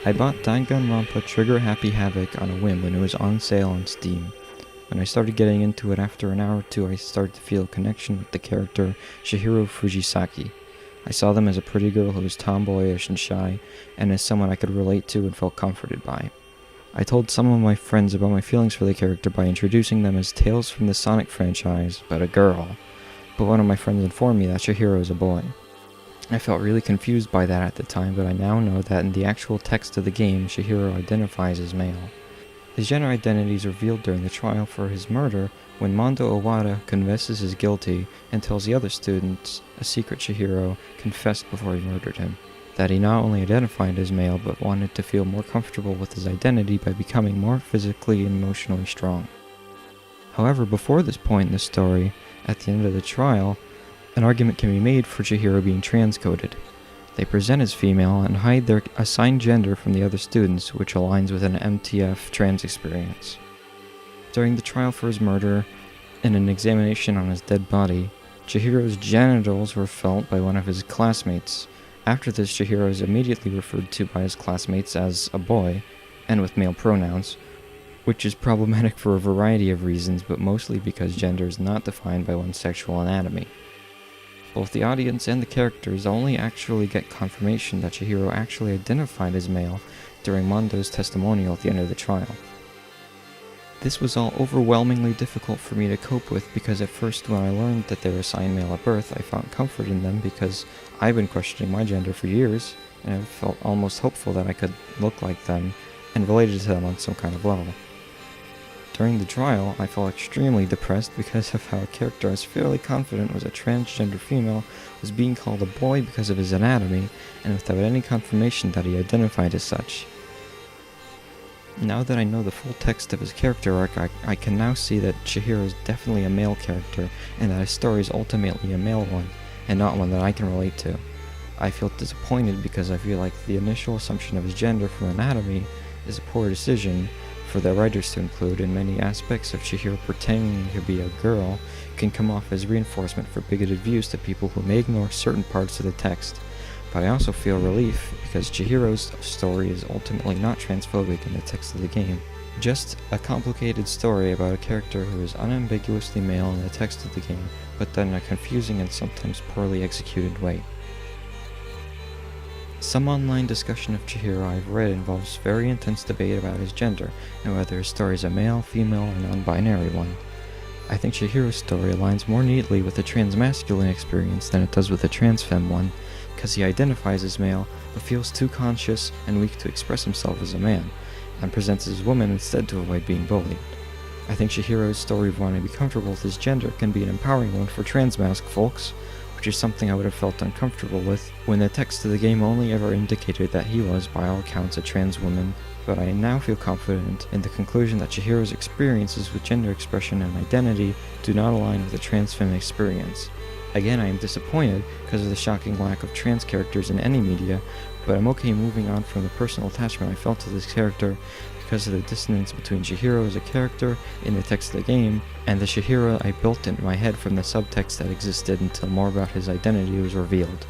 I bought Danganronpa Trigger Happy Havoc on a whim when it was on sale on Steam. When I started getting into it after an hour or two, I started to feel a connection with the character Chihiro Fujisaki. I saw them as a pretty girl who was tomboyish and shy, and as someone I could relate to and felt comforted by. I told some of my friends about my feelings for the character by introducing them as Tales from the Sonic franchise, but a girl. But one of my friends informed me that Chihiro is a boy. I felt really confused by that at the time, but I now know that in the actual text of the game, Chihiro identifies as male. His gender identity is revealed during the trial for his murder when Mondo Owada confesses his guilty and tells the other students a secret Chihiro confessed before he murdered him. That he not only identified as male, but wanted to feel more comfortable with his identity by becoming more physically and emotionally strong. However, before this point in the story, at the end of the trial, an argument can be made for Chihiro being transcoded. They present as female and hide their assigned gender from the other students, which aligns with an MTF trans experience. During the trial for his murder, and an examination on his dead body, Chihiro's genitals were felt by one of his classmates. After this, Chihiro is immediately referred to by his classmates as a boy, and with male pronouns, which is problematic for a variety of reasons, but mostly because gender is not defined by one's sexual anatomy. Both the audience and the characters only actually get confirmation that Chihiro actually identified as male during Mondo's testimonial at the end of the trial. This was all overwhelmingly difficult for me to cope with because at first when I learned that they were assigned male at birth, I found comfort in them because I've been questioning my gender for years, and I felt almost hopeful that I could look like them and related to them on some kind of level. During the trial, I felt extremely depressed because of how a character I was fairly confident was a transgender female was being called a boy because of his anatomy, and without any confirmation that he identified as such. Now that I know the full text of his character arc, I can now see that Chihiro is definitely a male character, and that his story is ultimately a male one, and not one that I can relate to. I feel disappointed because I feel like the initial assumption of his gender from anatomy is a poor decision for the writers to include, and many aspects of Chihiro pretending to be a girl can come off as reinforcement for bigoted views to people who may ignore certain parts of the text. But I also feel relief because Chihiro's story is ultimately not transphobic in the text of the game. Just a complicated story about a character who is unambiguously male in the text of the game, but done in a confusing and sometimes poorly executed way. Some online discussion of Chihiro I've read involves very intense debate about his gender, and whether his story is a male, female, or non-binary one. I think Chihiro's story aligns more neatly with a trans-masculine experience than it does with a trans-femme one, because he identifies as male, but feels too conscious and weak to express himself as a man, and presents as a woman instead to avoid being bullied. I think Chihiro's story of wanting to be comfortable with his gender can be an empowering one for trans-masc folks, which is something I would have felt uncomfortable with when the text of the game only ever indicated that he was, by all accounts, a trans woman, but I now feel confident in the conclusion that Chihiro's experiences with gender expression and identity do not align with a trans femme experience. Again, I am disappointed because of the shocking lack of trans characters in any media, but I'm okay moving on from the personal attachment I felt to this character because of the dissonance between Chihiro as a character in the text of the game and the Chihiro I built in my head from the subtext that existed until more about his identity was revealed.